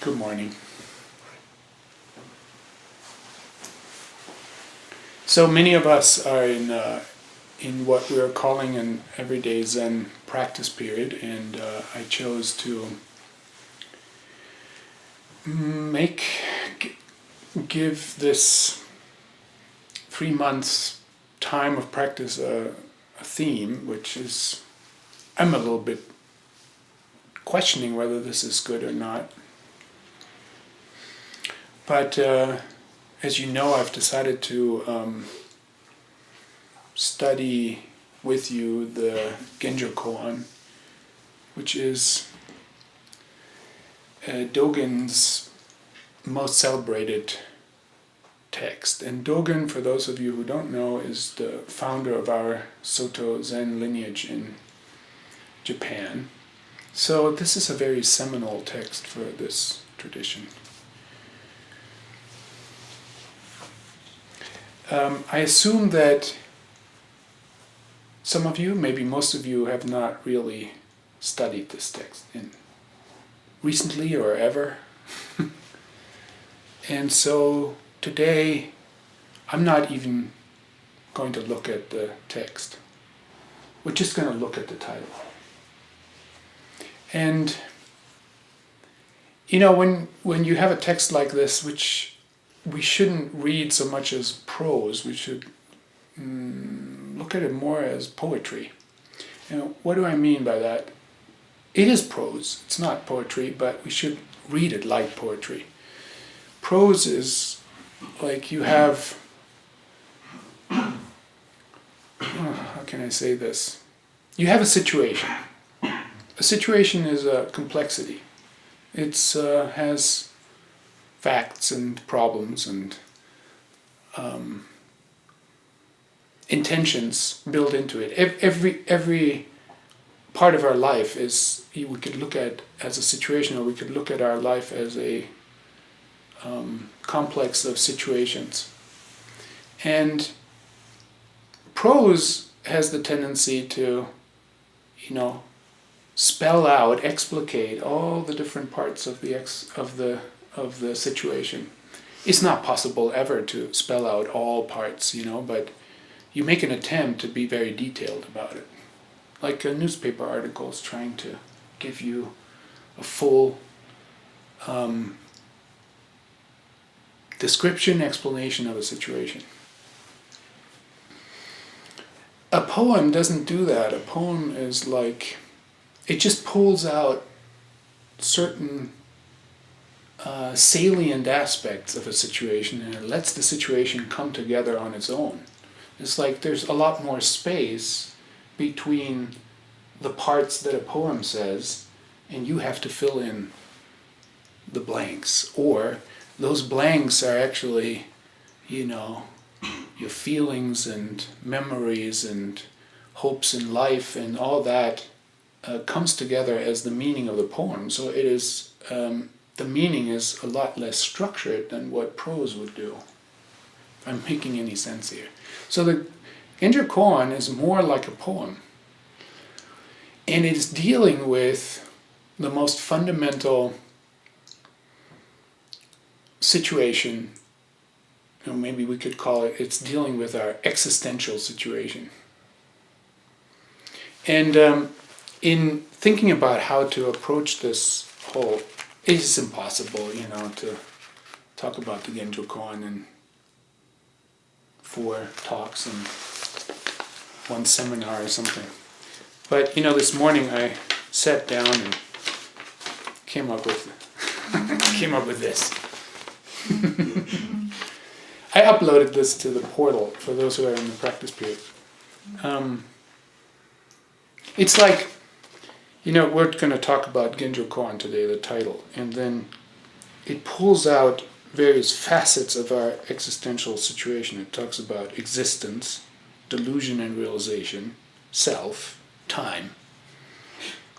Good morning. So many of us are in what we are calling an everyday Zen practice period, and I chose to give this 3 months time of practice a theme, which is, I'm a little bit questioning whether this is good or not. But as you know, I've decided to study with you the Genjo Koan, which is Dogen's most celebrated text. And Dogen, for those of you who don't know, is the founder of our Soto Zen lineage in Japan. So this is a very seminal text for this tradition. I assume that some of you, maybe most of you, have not really studied this text recently or ever. And so today, I'm not even going to look at the text. We're just going to look at the title. And, you know, when you have a text like this, which we shouldn't read so much as prose, we should look at it more as poetry. And what do I mean by that? It is prose, it's not poetry, but we should read it like poetry. Prose is like you have, how can I say this? You have a situation. A situation is a complexity. It has facts and problems and intentions built into it. Every part of our life is, we could look at as a situation, or we could look at our life as a complex of situations. And prose has the tendency to, spell out, explicate all the different parts of the situation. It's not possible ever to spell out all parts, but you make an attempt to be very detailed about it. Like a newspaper article is trying to give you a full description, explanation of a situation. A poem doesn't do that. A poem is like, it just pulls out certain salient aspects of a situation, and it lets the situation come together on its own. It's like there's a lot more space between the parts that a poem says, and you have to fill in the blanks. Or those blanks are actually, your feelings and memories and hopes in life, and all that comes together as the meaning of the poem. So it is, the meaning is a lot less structured than what prose would do. If I'm making any sense here. So the Genjo Koan is more like a poem. And it is dealing with the most fundamental situation, maybe we could call it, it's dealing with our existential situation. And in thinking about how to approach this whole, it is impossible, to talk about the Genjo Koan in 4 talks and 1 seminar or something. But, this morning I sat down and came up with this. I uploaded this to the portal for those who are in the practice period. It's like, we're going to talk about Genjo Koan today, the title, and then it pulls out various facets of our existential situation. It talks about existence, delusion and realization, self, time,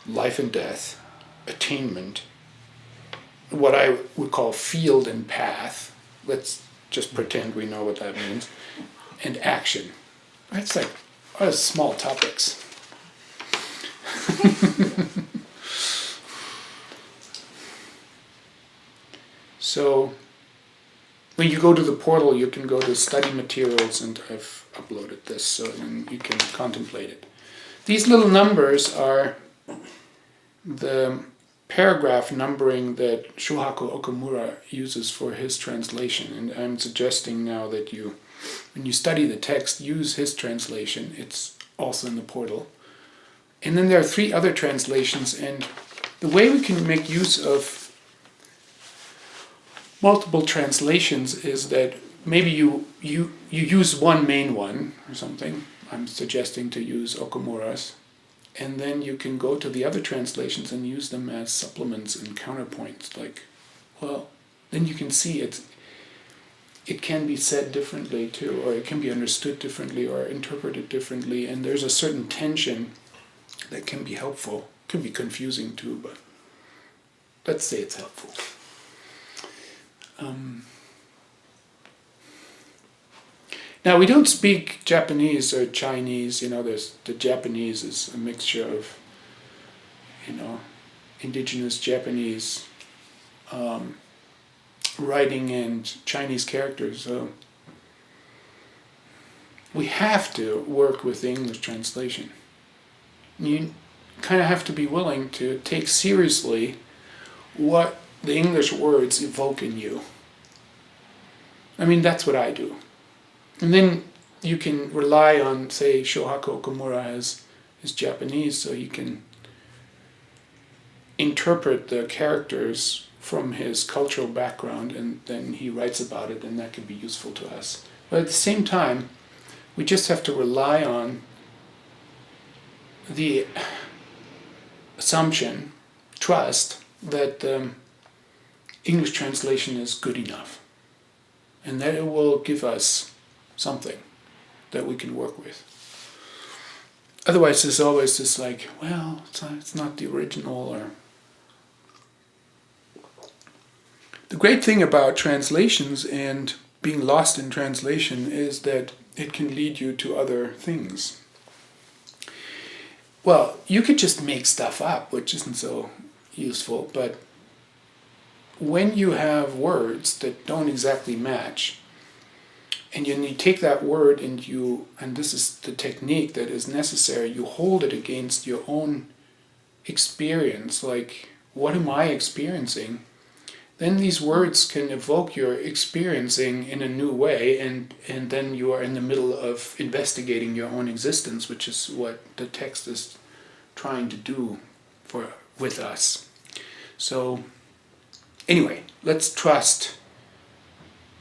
life and death, attainment, what I would call field and path. Let's just pretend we know what that means. And action. It's like, small topics. So when you go to the portal, you can go to study materials, and I've uploaded this so then you can contemplate it. These little numbers are the paragraph numbering that Shohaku Okamura uses for his translation, and I'm suggesting now that you, when you study the text, use his translation. It's also in the portal. And then there are 3 other translations, and the way we can make use of multiple translations is that maybe you use one main one or something. I'm suggesting to use Okamura's, and then you can go to the other translations and use them as supplements and counterpoints. Like, well, then you can see it can be said differently too, or it can be understood differently or interpreted differently, and there's a certain tension that can be helpful. It can be confusing too, but let's say it's helpful. Now, we don't speak Japanese or Chinese. There's the Japanese is a mixture of, indigenous Japanese writing and Chinese characters. So we have to work with the English translation. You kind of have to be willing to take seriously what the English words evoke in you. I mean, that's what I do. And then you can rely on, say, Shohaku Okamura is Japanese, so you can interpret the characters from his cultural background, and then he writes about it, and that can be useful to us. But at the same time, we just have to rely on the assumption, trust, that English translation is good enough, and that it will give us something that we can work with. Otherwise, there's always this like, well, it's not the original. Or the great thing about translations and being lost in translation is that it can lead you to other things. Well, you could just make stuff up, which isn't so useful, but when you have words that don't exactly match, and you take that word and this is the technique that is necessary, you hold it against your own experience, like, what am I experiencing? Then these words can evoke your experiencing in a new way, and then you are in the middle of investigating your own existence, which is what the text is trying to do with us. So anyway, let's trust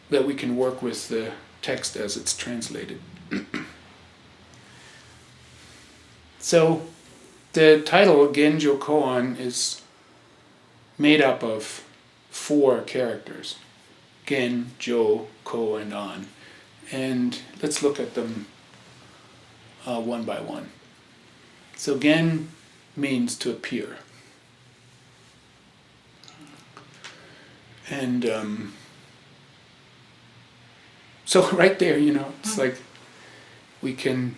that we can work with the text as it's translated. So the title Genjo Koan is made up of 4 characters: Gen, Jo, Ko, and An. And let's look at them one by one. So Gen means to appear. And so right there, it's like we can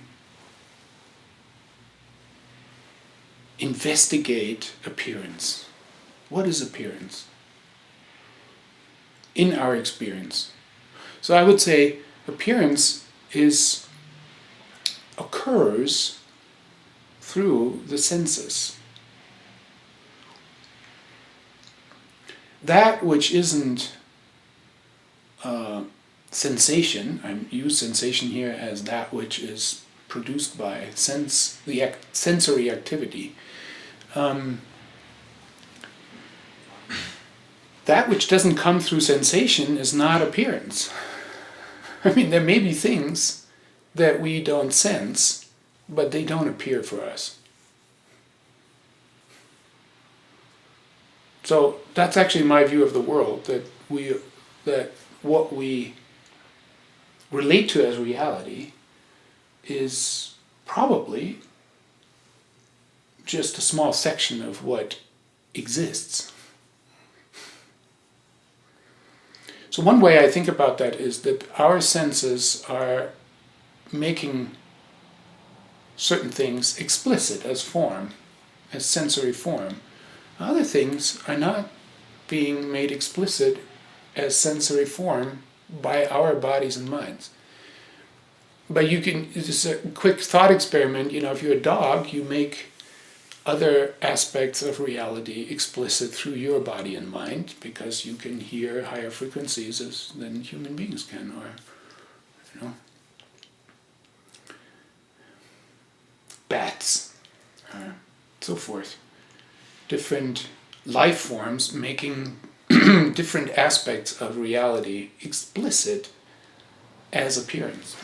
investigate appearance. What is appearance in our experience? So I would say appearance occurs through the senses. That which isn't sensation, I use sensation here as that which is produced by the sensory activity. That which doesn't come through sensation is not appearance. I mean, there may be things that we don't sense, but they don't appear for us. So that's actually my view of the world, that what we relate to as reality is probably just a small section of what exists. So one way I think about that is that our senses are making certain things explicit as form, as sensory form. Other things are not being made explicit as sensory form by our bodies and minds. But you can, just a quick thought experiment, if you're a dog, you make other aspects of reality explicit through your body and mind because you can hear higher frequencies than human beings can, or, bats, so forth. Different life forms making different aspects of reality explicit as appearance.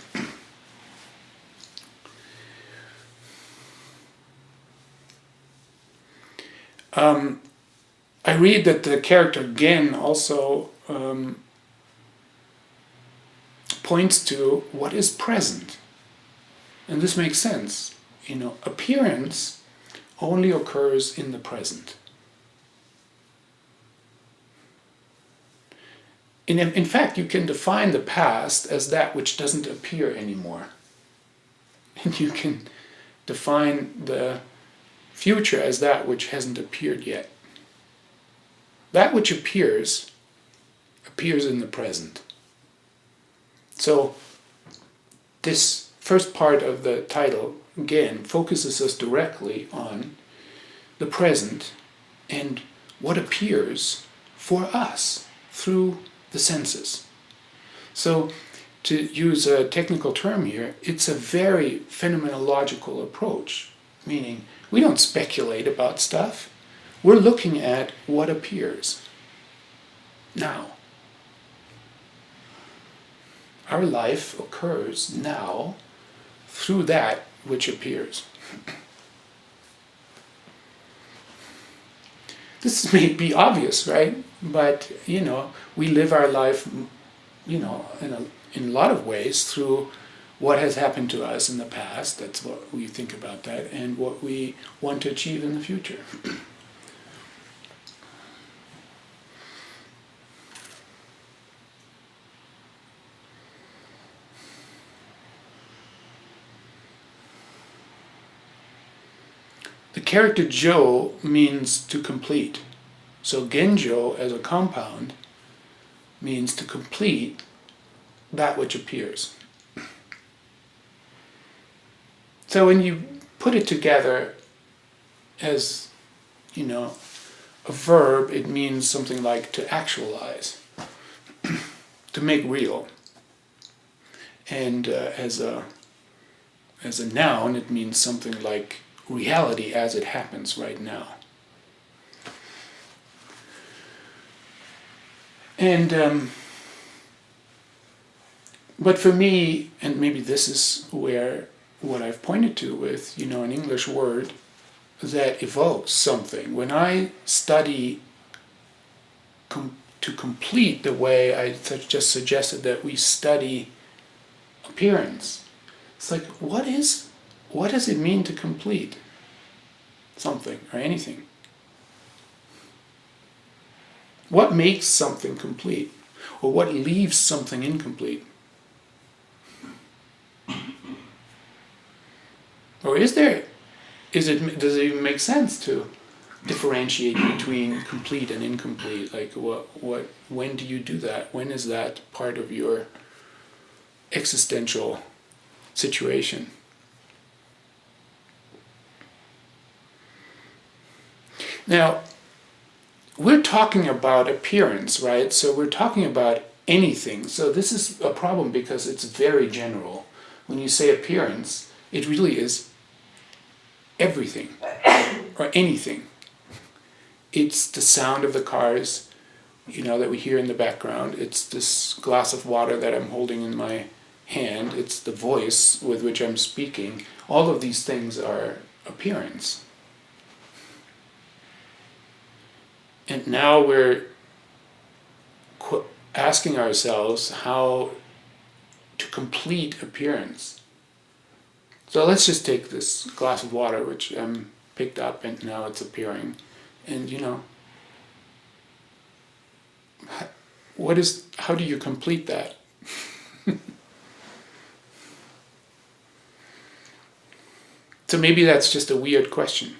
I read that the character Gen also points to what is present. And this makes sense. Appearance only occurs in the present. In fact, you can define the past as that which doesn't appear anymore. And you can define the future as that which hasn't appeared yet. That which appears in the present. So, this first part of the title, again, focuses us directly on the present and what appears for us through the senses. So, to use a technical term here, it's a very phenomenological approach, meaning we don't speculate about stuff. We're looking at what appears now. Our life occurs now through that which appears. This may be obvious, right? But, we live our life, in a lot of ways through what has happened to us in the past. That's what we think about that, and what we want to achieve in the future. The character Jo means to complete. So Genjo, as a compound, means to complete that which appears. So when you put it together as, a verb, it means something like to actualize, to make real. And as a noun, it means something like reality as it happens right now. And but for me, and maybe this is where what I've pointed to with, an English word that evokes something. When I study to complete the way I just suggested that we study appearance, it's like, what does it mean to complete something or anything? What makes something complete? Or what leaves something incomplete? Or does it even make sense to differentiate between complete and incomplete? Like when do you do that? When is that part of your existential situation? Now, we're talking about appearance, right? So we're talking about anything. So this is a problem because it's very general. When you say appearance, it really is everything or anything. It's the sound of the cars, that we hear in the background. It's this glass of water that I'm holding in my hand. It's the voice with which I'm speaking. All of these things are appearance. And now we're asking ourselves how to complete appearance. So let's just take this glass of water, which picked up and now it's appearing. And how do you complete that? So maybe that's just a weird question.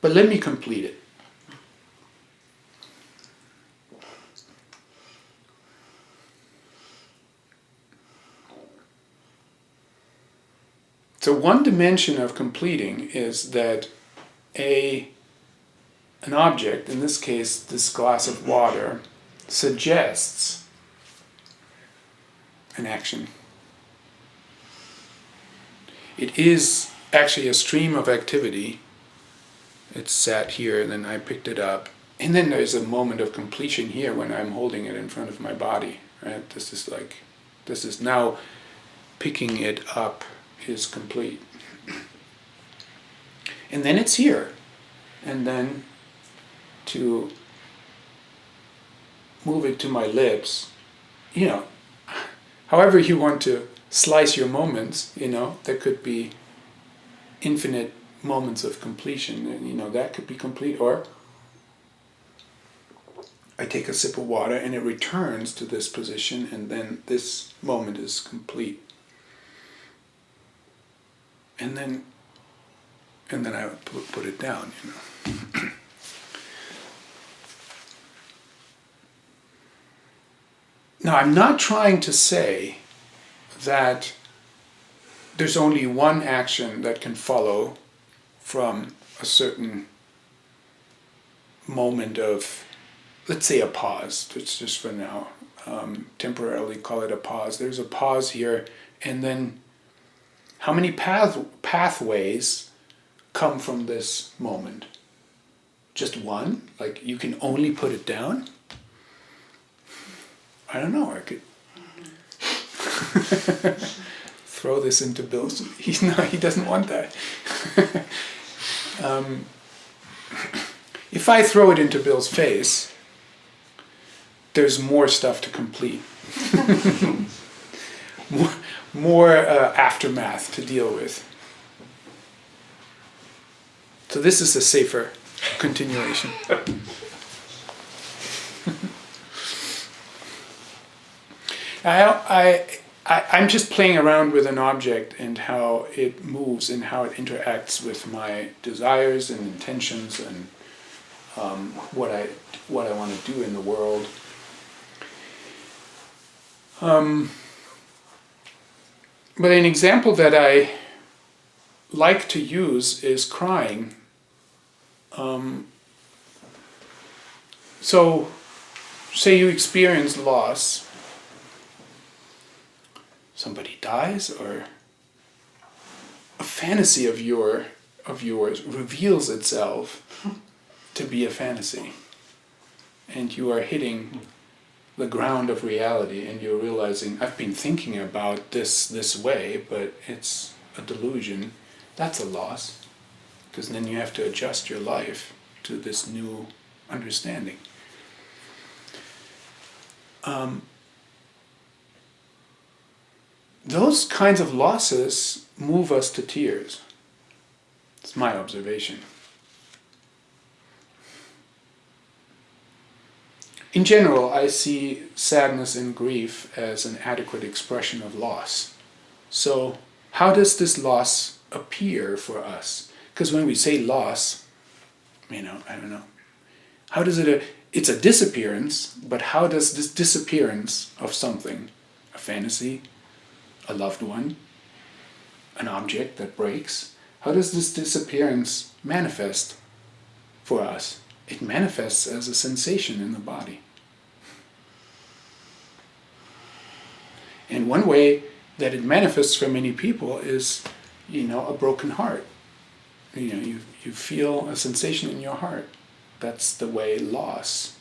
But let me complete it. So one dimension of completing is that an object, in this case this glass of water, suggests an action. It is actually a stream of activity. It sat here, and then I picked it up. And then there's a moment of completion here when I'm holding it in front of my body. Right? This is now picking it up is complete. And then it's here. And then to move it to my lips, however you want to slice your moments, there could be infinite moments of completion, and that could be complete. Or I take a sip of water and it returns to this position, and then this moment is complete. And then I would put it down, Now, I'm not trying to say that there's only one action that can follow from a certain moment of, let's say, a pause. It's just for now. Temporarily call it a pause. There's a pause here, and then how many pathways come from this moment? Just one? Like you can only put it down? I don't know. I could throw this into Bill's. He doesn't want that. If I throw it into Bill's face, there's more stuff to complete. more aftermath to deal with. So this is a safer continuation. I'm just playing around with an object and how it moves and how it interacts with my desires and intentions and what I want to do in the world. But an example that I like to use is crying. So, say you experience loss. Somebody dies, or a fantasy of yours reveals itself to be a fantasy, and you are hitting the ground of reality, and you're realizing, I've been thinking about this way, but it's a delusion. That's a loss, because then you have to adjust your life to this new understanding. Those kinds of losses move us to tears. It's my observation. In general, I see sadness and grief as an adequate expression of loss. So, how does this loss appear for us? Because when we say loss, I don't know. How does it... It's a disappearance, but how does this disappearance of something, a fantasy, a loved one, an object that breaks, how does this disappearance manifest for us? It manifests as a sensation in the body. And one way that it manifests for many people is, a broken heart. You feel a sensation in your heart. That's the way loss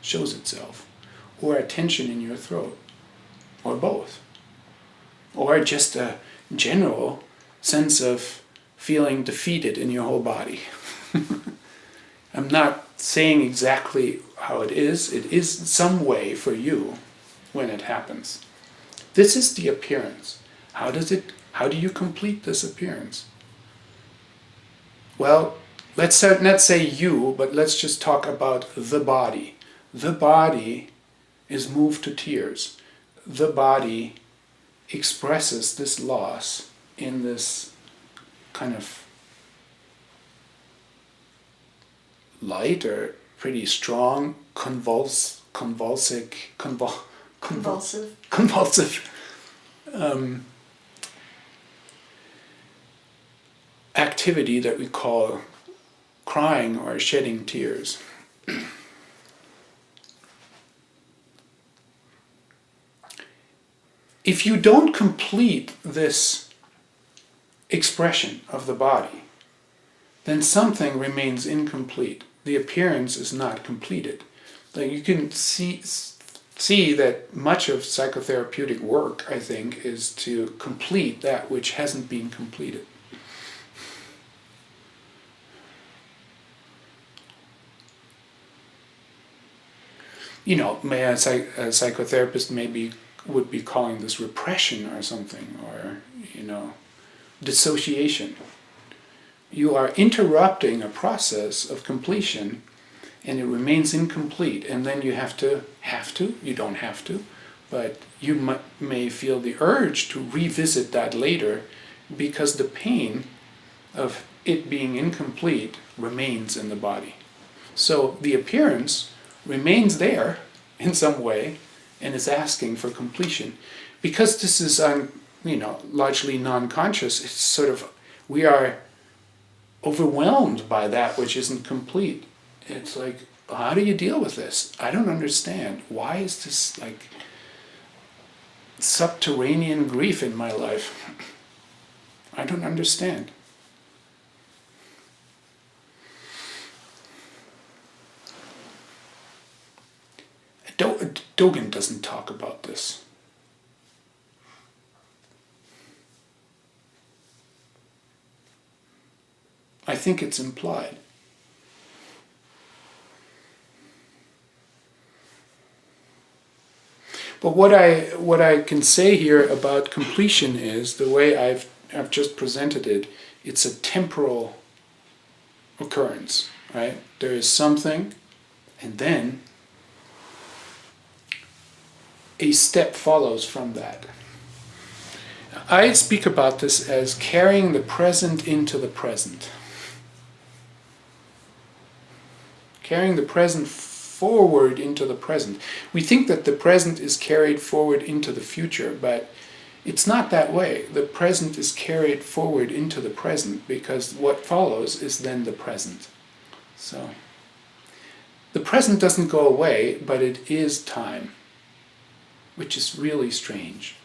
shows itself. Or a tension in your throat. Or both. Or just a general sense of feeling defeated in your whole body. I'm not saying exactly how it is. It is some way for you when it happens. This is the appearance. How do you complete this appearance? Well, let's not say you, but let's just talk about the body. The body is moved to tears. The body expresses this loss in this kind of light or pretty strong convulsive activity that we call crying or shedding tears. If you don't complete this expression of the body, then something remains incomplete. The appearance is not completed. Like you can see that much of psychotherapeutic work, I think, is to complete that which hasn't been completed. You know, a psychotherapist maybe would be calling this repression or something, or, you know, dissociation. You are interrupting a process of completion and it remains incomplete, and then you you don't have to, but you may feel the urge to revisit that later because the pain of it being incomplete remains in the body. So the appearance remains there in some way and is asking for completion. Because this is largely non-conscious, it's sort of, we are overwhelmed by that which isn't complete. It's like, how do you deal with this? I don't understand. Why is this like subterranean grief in my life? I don't understand. Dogen doesn't talk about this. I think it's implied. But what I can say here about completion is, the way I've just presented it, it's a temporal occurrence, right? There is something, and then a step follows from that. I speak about this as carrying the present into the present. Carrying the present forward into the present. We think that the present is carried forward into the future, but it's not that way. The present is carried forward into the present because what follows is then the present. So, the present doesn't go away, but it is time, which is really strange.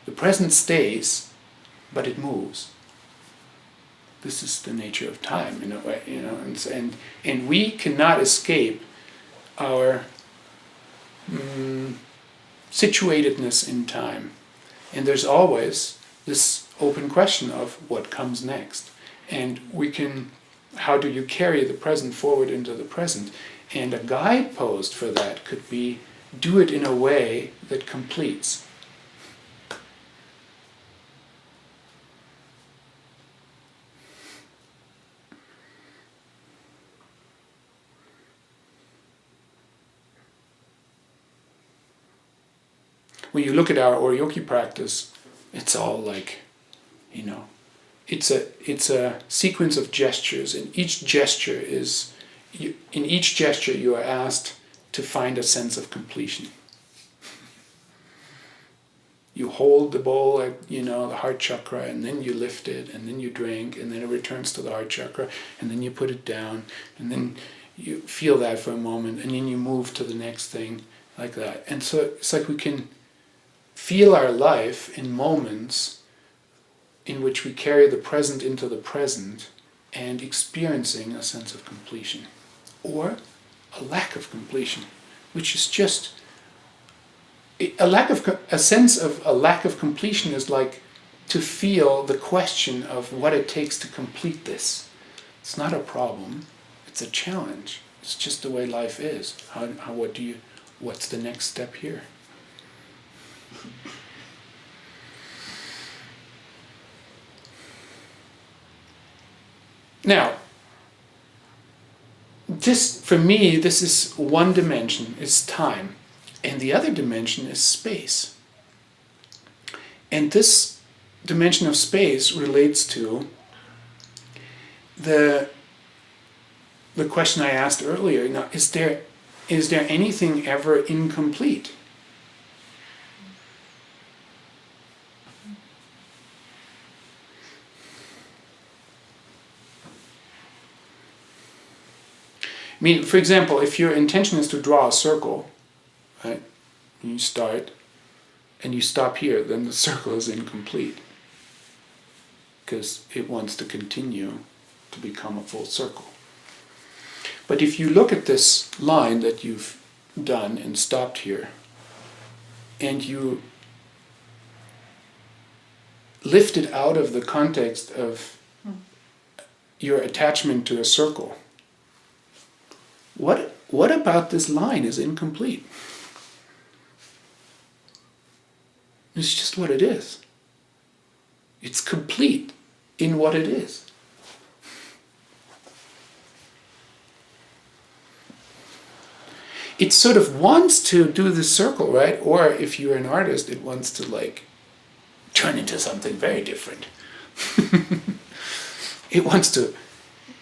The present stays, but it moves. This is the nature of time, in a way, you know, and we cannot escape our situatedness in time. And there's always this open question of what comes next. And how do you carry the present forward into the present? And a guidepost for that could be, do it in a way that completes. When you look at our Oryoki practice, it's all like, you know, it's a sequence of gestures, and in each gesture you are asked to find a sense of completion. You hold the bowl at, the heart chakra, and then you lift it, and then you drink, and then it returns to the heart chakra, and then you put it down, and then you feel that for a moment, and then you move to the next thing, like that. And so it's like we can feel our life in moments in which we carry the present into the present and experiencing a sense of completion, or a lack of completion, which is just a sense of a lack of completion is like to feel the question of what it takes to complete this. It's not a problem, it's a challenge. It's just the way life is. What's the next step here? Now, for me, this is one dimension, is time. And the other dimension is space. And this dimension of space relates to the question I asked earlier. Now, is there anything ever incomplete? I mean, for example, if your intention is to draw a circle, right, and you start, and you stop here, then the circle is incomplete, because it wants to continue to become a full circle. But if you look at this line that you've done and stopped here, and you lift it out of the context of your attachment to a circle, what about this line is incomplete? It's just what it is. It's complete in what it is. It sort of wants to do the circle, right? Or if you're an artist, it wants to like turn into something very different. It wants to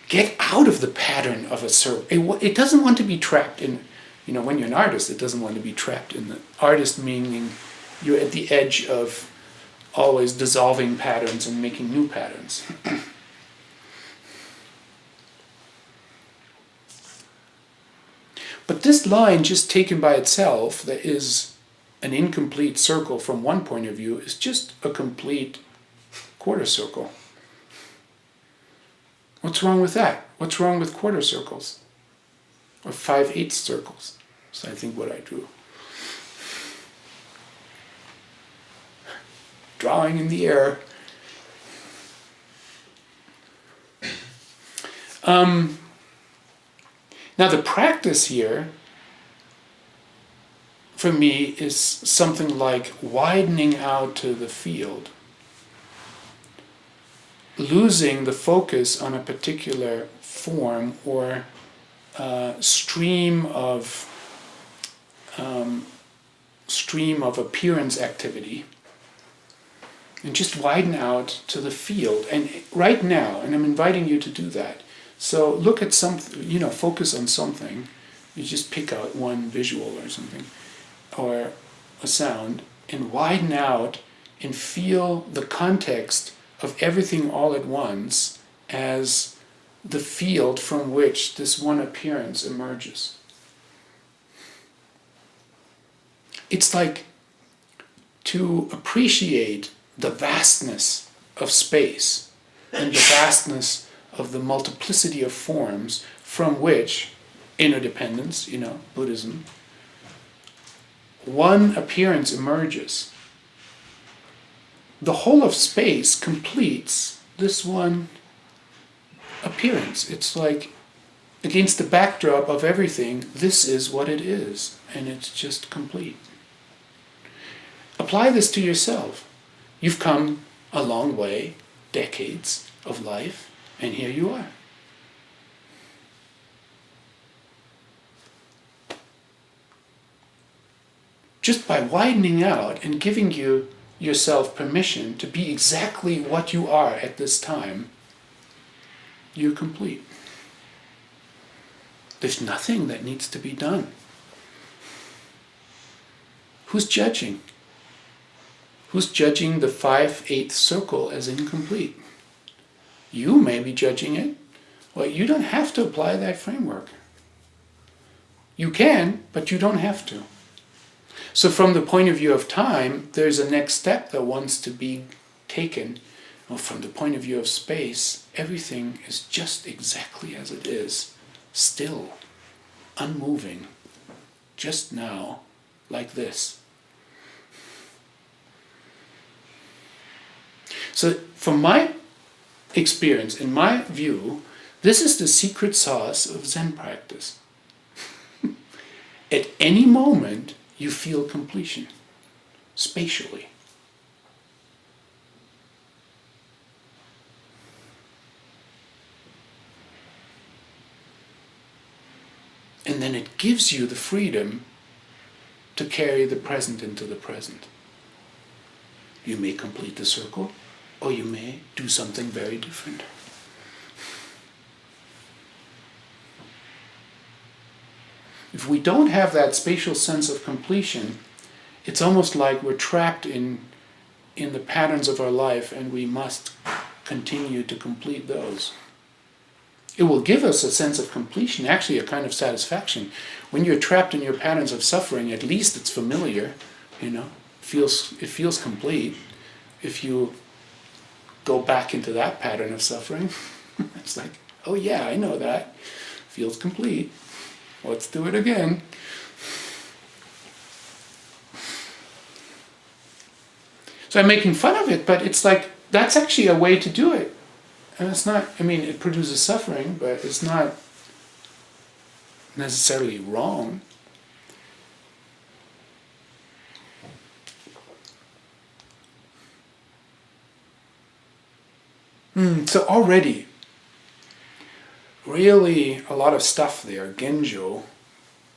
get out of the pattern of a circle. It doesn't want to be trapped in, when you're an artist, it doesn't want to be trapped in the artist, meaning you're at the edge of always dissolving patterns and making new patterns. But this line, just taken by itself, that is an incomplete circle from one point of view, is just a complete quarter circle. What's wrong with that? What's wrong with quarter circles? Or 5/8 circles? So I think what I drew. Drawing in the air. Now the practice here, for me, is something like widening out to the field, losing the focus on a particular form or stream of appearance activity, and just widen out to the field. And right now, and I'm inviting you to do that. So look at something, focus on something. You just pick out one visual or something, or a sound, and widen out and feel the context of everything all at once as the field from which this one appearance emerges. It's like to appreciate the vastness of space and the vastness of the multiplicity of forms from which interdependence, Buddhism, one appearance emerges. The whole of space completes this one appearance. It's like, against the backdrop of everything, this is what it is, and it's just complete. Apply this to yourself. You've come a long way, decades of life, and here you are. Just by widening out and giving yourself permission to be exactly what you are at this time, you're complete. There's nothing that needs to be done. Who's judging? Who's judging the 5/8 circle as incomplete? You may be judging it. Well, you don't have to apply that framework. You can, but you don't have to. So from the point of view of time, there's a next step that wants to be taken. Well, from the point of view of space, everything is just exactly as it is, still, unmoving, just now, like this. So from my experience, in my view, this is the secret sauce of Zen practice. At any moment, you feel completion, spatially. And then it gives you the freedom to carry the present into the present. You may complete the circle, or you may do something very different. If we don't have that spatial sense of completion, it's almost like we're trapped in the patterns of our life, and we must continue to complete those. It will give us a sense of completion, actually a kind of satisfaction. When you're trapped in your patterns of suffering, at least it's familiar, it feels complete. If you go back into that pattern of suffering, it's like, oh yeah, I know that. Feels complete. Let's do it again. So I'm making fun of it, but it's like, that's actually a way to do it. And it's not, it produces suffering, but it's not necessarily wrong. So already, really a lot of stuff there, Genjo,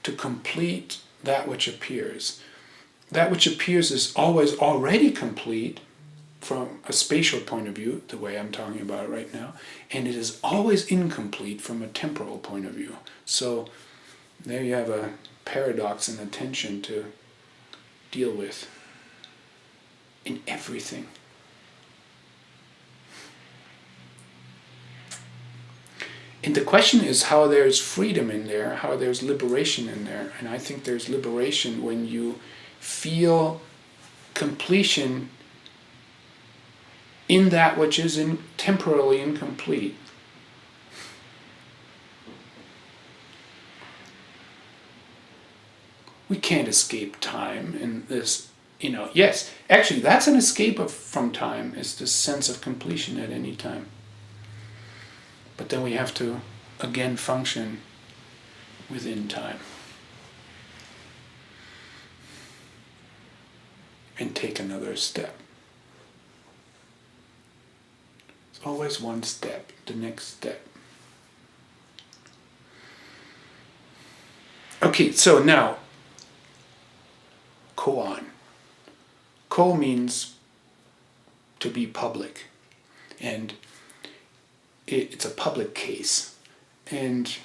to complete that which appears. That which appears is always already complete from a spatial point of view, the way I'm talking about it right now, and it is always incomplete from a temporal point of view. So there you have a paradox and a tension to deal with in everything. And the question is how there's freedom in there, how there's liberation in there. And I think there's liberation when you feel completion in that which is temporarily incomplete. We can't escape time in this, yes, actually that's an escape from time, is this sense of completion at any time. But then we have to again function within time and take another step. It's always one step, the next step. Okay, so now, Koan. Ko means to be public, and it's a public case. And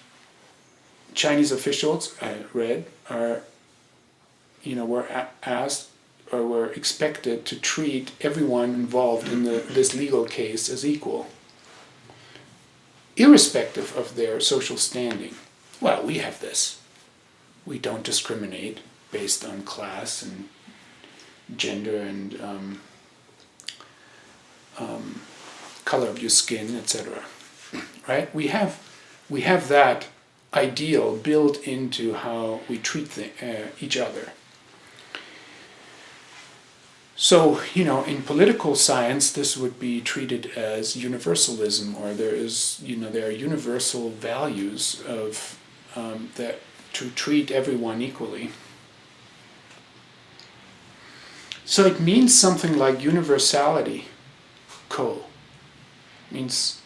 Chinese officials, I read, were asked or were expected to treat everyone involved in this legal case as equal, irrespective of their social standing. Well, we have this. We don't discriminate based on class and gender and color of your skin, etc. Right? We have that ideal built into how we treat each other. So, in political science, this would be treated as universalism, or there are universal values of that to treat everyone equally. So it means something like universality. Ko means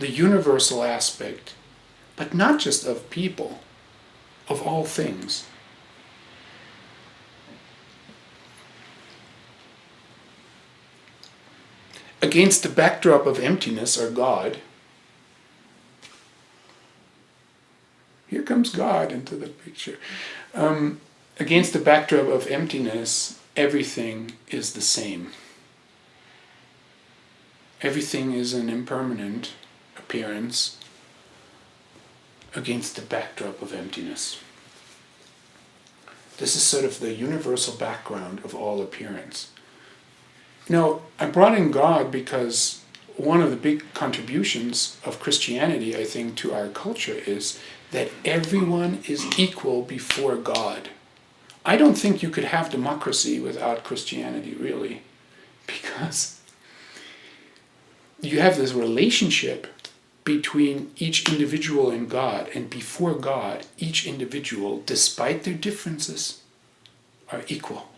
the universal aspect, but not just of people, of all things. Against the backdrop of emptiness or God, here comes God into the picture. Against the backdrop of emptiness, everything is the same. Everything is an impermanent appearance against the backdrop of emptiness. This is sort of the universal background of all appearance. Now, I brought in God because one of the big contributions of Christianity, I think, to our culture is that everyone is equal before God. I don't think you could have democracy without Christianity, really, because you have this relationship between each individual and God, and before God, each individual, despite their differences, are equal.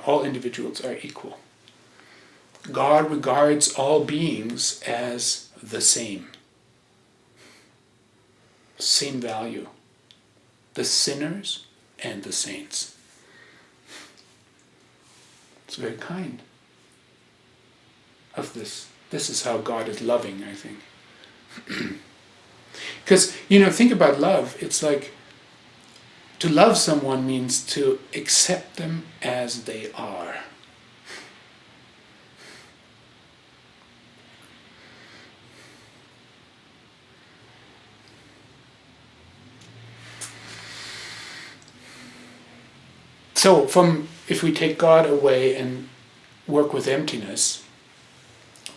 All individuals are equal. God regards all beings as the same. Same value. The sinners and the saints. It's very kind of this. This is how God is loving, I think. Because, think about love. It's like, to love someone means to accept them as they are. So if we take God away and work with emptiness,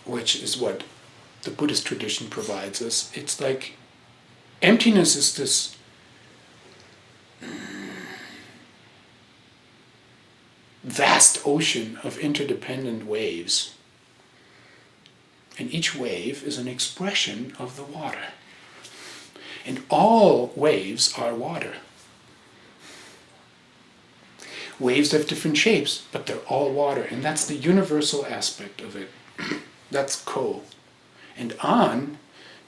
which is what the Buddhist tradition provides us, it's like emptiness is this vast ocean of interdependent waves. And each wave is an expression of the water. And all waves are water. Waves have different shapes, but they're all water. And that's the universal aspect of it. That's ko. And an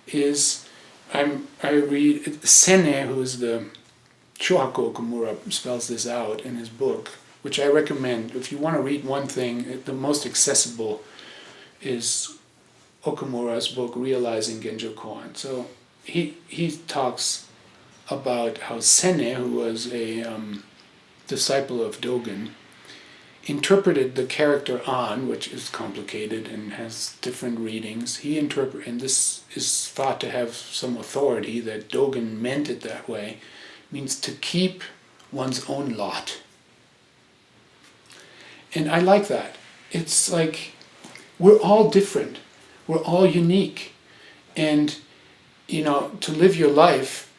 is, I read, Sene, who is the Shohaku Okumura, spells this out in his book, which I recommend. If you want to read one thing, the most accessible is Okumura's book, Realizing Genjo Koan. So he talks about how Sene, who was a disciple of Dogen, interpreted the character An, which is complicated and has different readings. And this is thought to have some authority, that Dogen meant it that way, means to keep one's own lot. And I like that. It's like, we're all different. We're all unique. And, to live your life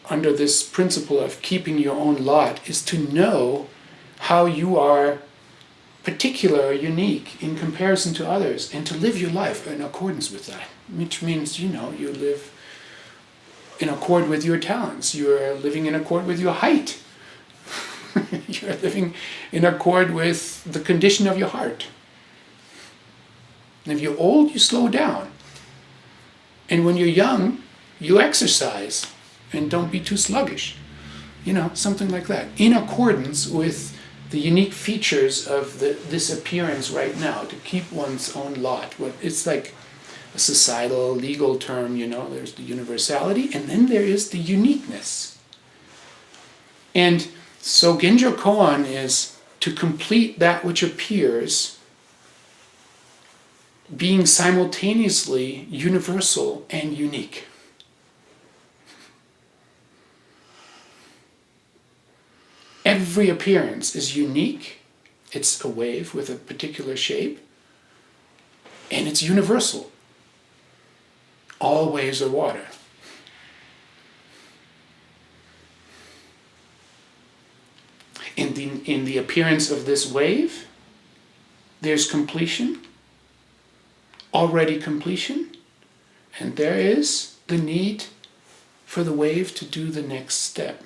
under this principle of keeping your own lot is to know how you are particular or unique in comparison to others, and to live your life in accordance with that, which means, you live in accord with your talents. You're living in accord with your height. You're living in accord with the condition of your heart. And if you're old, you slow down. And when you're young, you exercise and don't be too sluggish. Something like that. In accordance with the unique features of this appearance right now, to keep one's own lot. It's like a societal, legal term, there's the universality, and then there is the uniqueness. And so Genjo Koan is to complete that which appears, being simultaneously universal and unique. Every appearance is unique. It's a wave with a particular shape, and it's universal. All waves are water. In the appearance of this wave, there's completion, already completion, and there is the need for the wave to do the next step.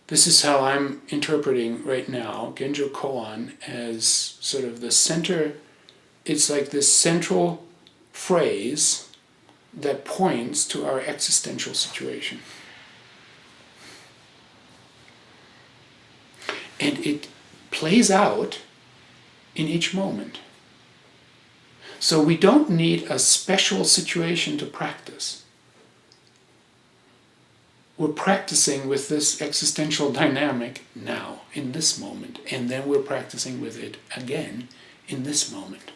This is how I'm interpreting right now Genjo Koan as sort of the center. It's like this central phrase that points to our existential situation. And it plays out in each moment. So we don't need a special situation to practice. We're practicing with this existential dynamic now, in this moment, and then we're practicing with it again in this moment.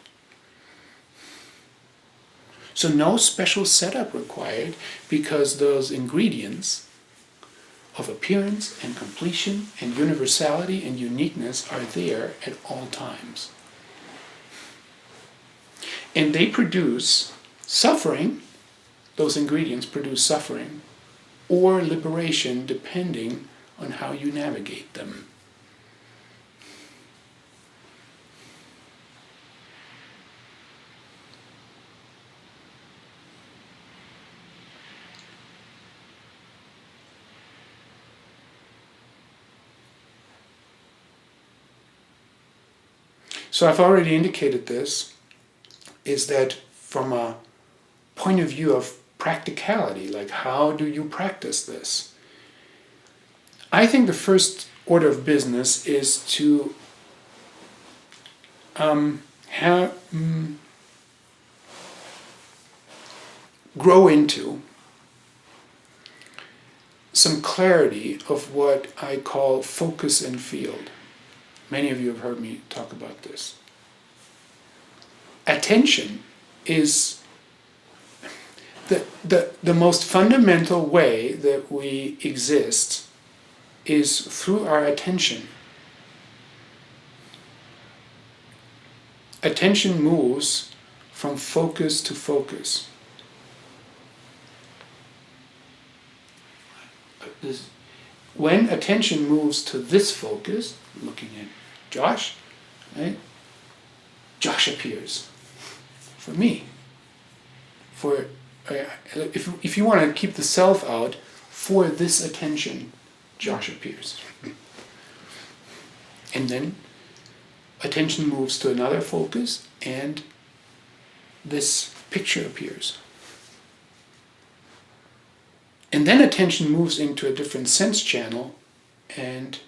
So no special setup required, because those ingredients of appearance and completion and universality and uniqueness are there at all times. And they produce suffering, those ingredients produce suffering, or liberation, depending on how you navigate them. So I've already indicated this, is that from a point of view of practicality, like how do you practice this? I think the first order of business is to grow into some clarity of what I call focus and field. Many of you have heard me talk about this. Attention is the most fundamental way that we exist is through our attention. Attention moves from focus to focus. When attention moves to this focus, looking at Josh, right? Josh appears. For me. If you want to keep the self out, for this attention, Josh appears. And then attention moves to another focus, and this picture appears. And then attention moves into a different sense channel, and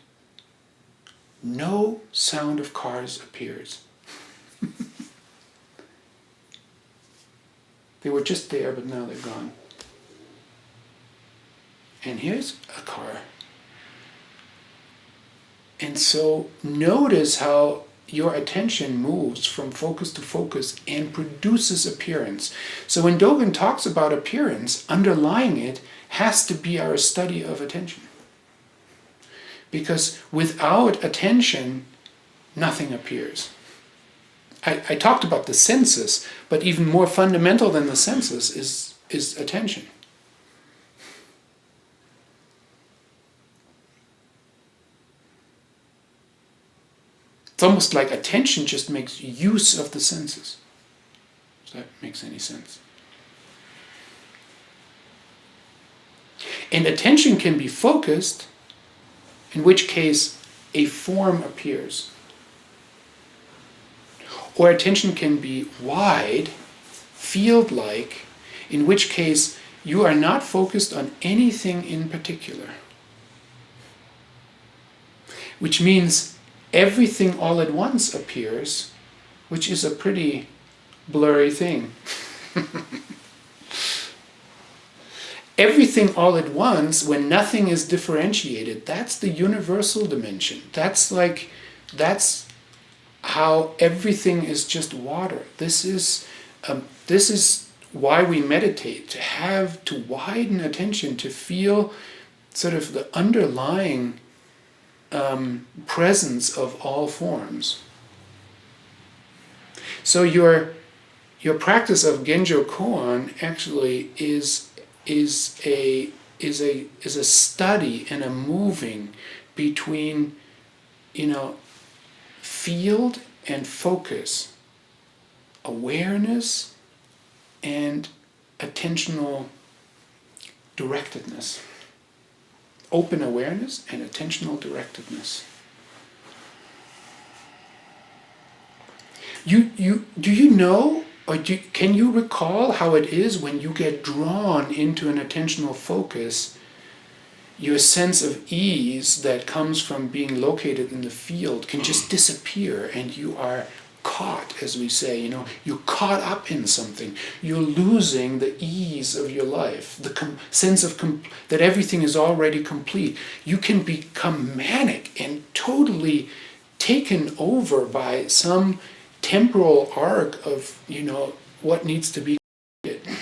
no sound of cars appears. They were just there, but now they're gone. And here's a car. And so notice how your attention moves from focus to focus and produces appearance. So when Dogen talks about appearance, underlying it has to be our study of attention. Because without attention, nothing appears. I talked about the senses, but even more fundamental than the senses is attention. It's almost like attention just makes use of the senses. If that makes any sense. And attention can be focused, in which case a form appears. Or attention can be wide, field-like, in which case you are not focused on anything in particular. Which means everything all at once appears, which is a pretty blurry thing. Everything all at once, when nothing is differentiated, that's the universal dimension. That's how everything is just water. This is why we meditate, to widen attention, to feel sort of the underlying presence of all forms. So your practice of Genjo Koan actually is a study and a moving between, field and focus, awareness and attentional directedness. Open awareness and attentional directedness. Do you know, or can you recall how it is when you get drawn into an attentional focus? Your sense of ease that comes from being located in the field can just disappear, and you are caught, as we say, you're caught up in something. You're losing the ease of your life, the sense of that everything is already complete. You can become manic and totally taken over by some temporal arc of, what needs to be completed.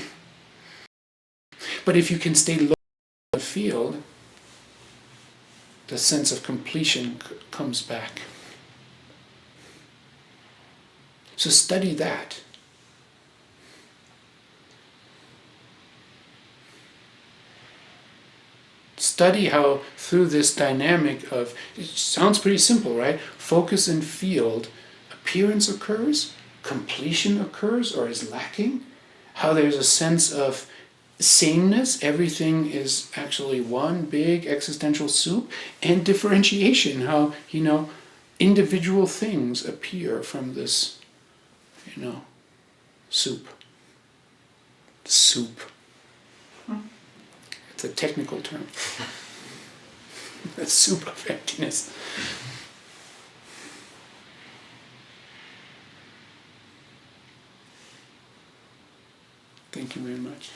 But if you can stay low in the field, the sense of completion comes back. So study that. Study how through this dynamic of, it sounds pretty simple, right? Focus and field, appearance occurs, completion occurs or is lacking, how there's a sense of sameness, everything is actually one big existential soup, and differentiation, how, individual things appear from this, soup. Soup. It's a technical term. The soup of emptiness. Thank you very much.